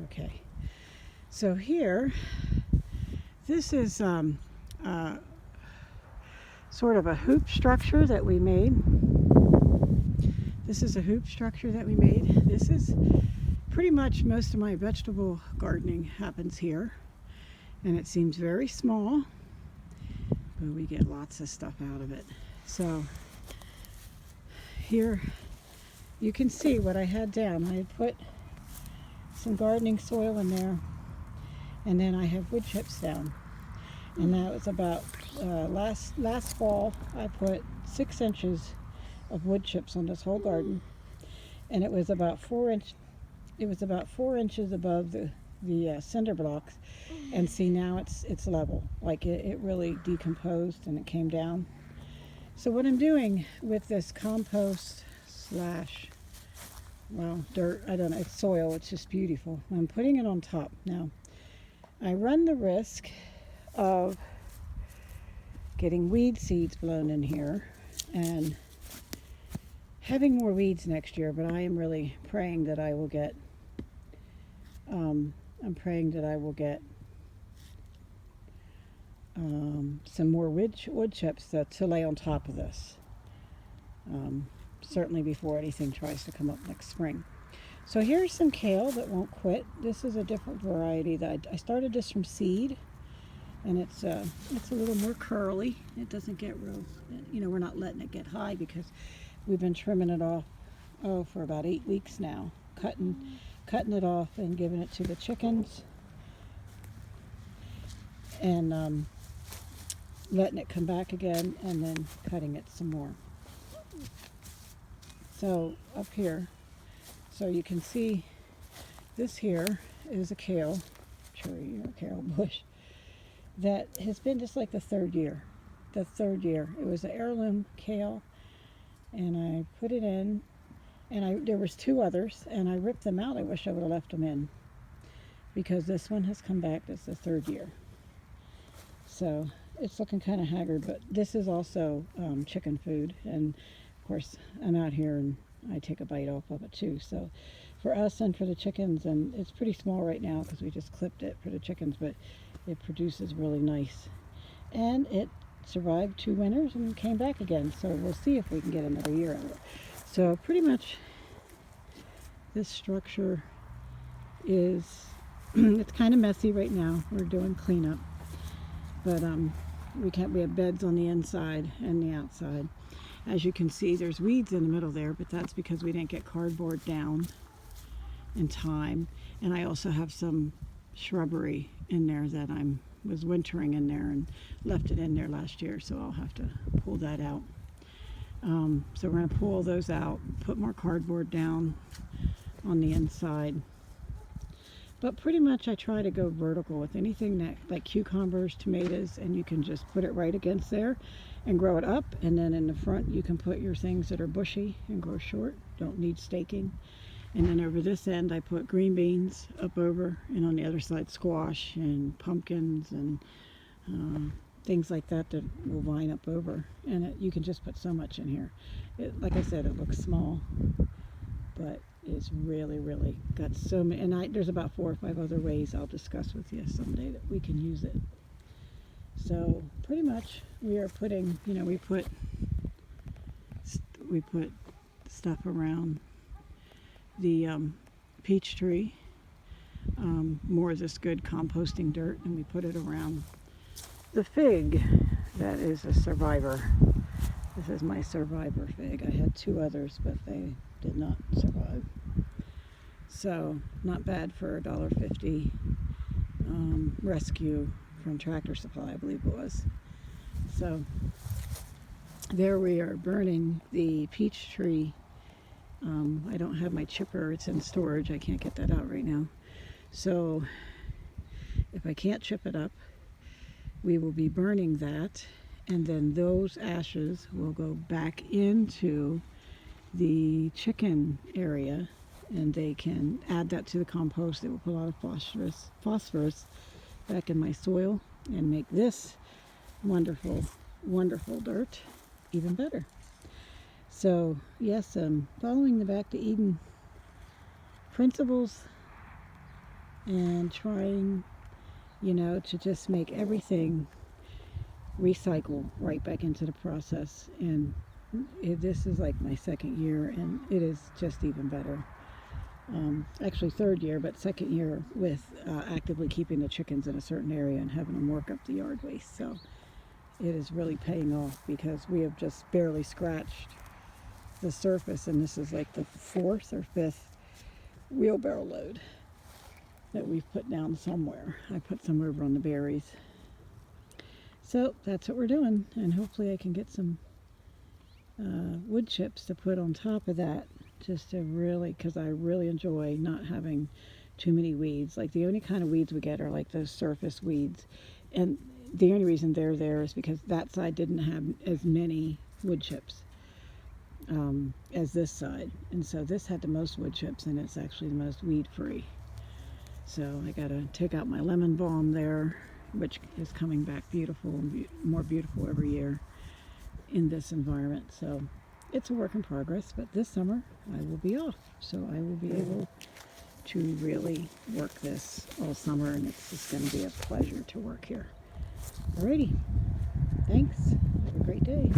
Okay. So here, this is sort of a hoop structure that we made. This is a hoop structure that we made. This is pretty much most of my vegetable gardening happens here. And it seems very small, but we get lots of stuff out of it. So here you can see what I had down. I had put some gardening soil in there, and then I have wood chips down. And that was about last fall. I put 6 inches of wood chips on this whole garden, and it was about 4 inches above the cinder blocks. And see, now it's level. Like it really decomposed and it came down. So what I'm doing with this compost slash, well, dirt, I don't know, it's soil, it's just beautiful. I'm putting it on top. Now, I run the risk of getting weed seeds blown in here and having more weeds next year, but I am really praying that I will get some more wood chips to lay on top of this, certainly before anything tries to come up next spring. So here's some kale that won't quit. This is a different variety that I started this from seed, and it's a little more curly. It doesn't get real, we're not letting it get high because we've been trimming it off for about 8 weeks now, cutting it off and giving it to the chickens, and letting it come back again, and then cutting it some more. So up here, so you can see this here is a kale tree or kale bush that has been just like the third year. It was an heirloom kale, and I put it in, and there was 2 others, and I ripped them out. I wish I would have left them in, because this one has come back. This is the third year. So it's looking kind of haggard, but this is also chicken food, and of course I'm out here and I take a bite off of it too. So for us and for the chickens, and it's pretty small right now because we just clipped it for the chickens, but it produces really nice, and it survived 2 winters and came back again. So we'll see if we can get another year out of it. So pretty much this structure is it's kind of messy right now. We're doing cleanup, but we have beds on the inside and the outside. As you can see, there's weeds in the middle there, but that's because we didn't get cardboard down in time. And I also have some shrubbery in there that was wintering in there and left it in there last year, so I'll have to pull that out. So we're going to pull those out, put more cardboard down on the inside. But pretty much I try to go vertical with anything that, like cucumbers, tomatoes, and you can just put it right against there and grow it up. And then in the front you can put your things that are bushy and grow short, don't need staking. And then over this end I put green beans up over, and on the other side squash and pumpkins and things like that will vine up over. And you can just put so much in here. Like I said, it looks small, but it's really, really got so many. And there's about 4 or 5 other ways I'll discuss with you someday that we can use it. So pretty much we are putting, we put stuff around the peach tree, more of this good composting dirt, and we put it around the fig that is a survivor. This is my survivor fig. I had 2 others, but they did not survive. So not bad for $1.50 rescue from Tractor Supply, I believe it was. So there we are burning the peach tree. I don't have my chipper, it's in storage. I can't get that out right now. So if I can't chip it up, we will be burning that, and then those ashes will go back into the chicken area, and they can add that to the compost. It will put a lot of phosphorus back in my soil and make this wonderful, wonderful dirt even better. So yes, following the Back to Eden principles and trying, to just make everything recycle right back into the process. And this is like my second year, and it is just even better. Actually third year, but second year with actively keeping the chickens in a certain area and having them work up the yard waste. So it is really paying off, because we have just barely scratched the surface, and this is like the fourth or fifth wheelbarrow load that we've put down somewhere. I put some over on the berries. So that's what we're doing, and hopefully I can get some wood chips to put on top of that, just to really, because I really enjoy not having too many weeds. Like, the only kind of weeds we get are like those surface weeds, and the only reason they're there is because that side didn't have as many wood chips as this side, and so this had the most wood chips, and it's actually the most weed free. So I gotta take out my lemon balm there, which is coming back beautiful and more beautiful every year in this environment. So it's a work in progress, but this summer I will be off, so I will be able to really work this all summer, and it's just going to be a pleasure to work here. Alrighty, thanks. Have a great day.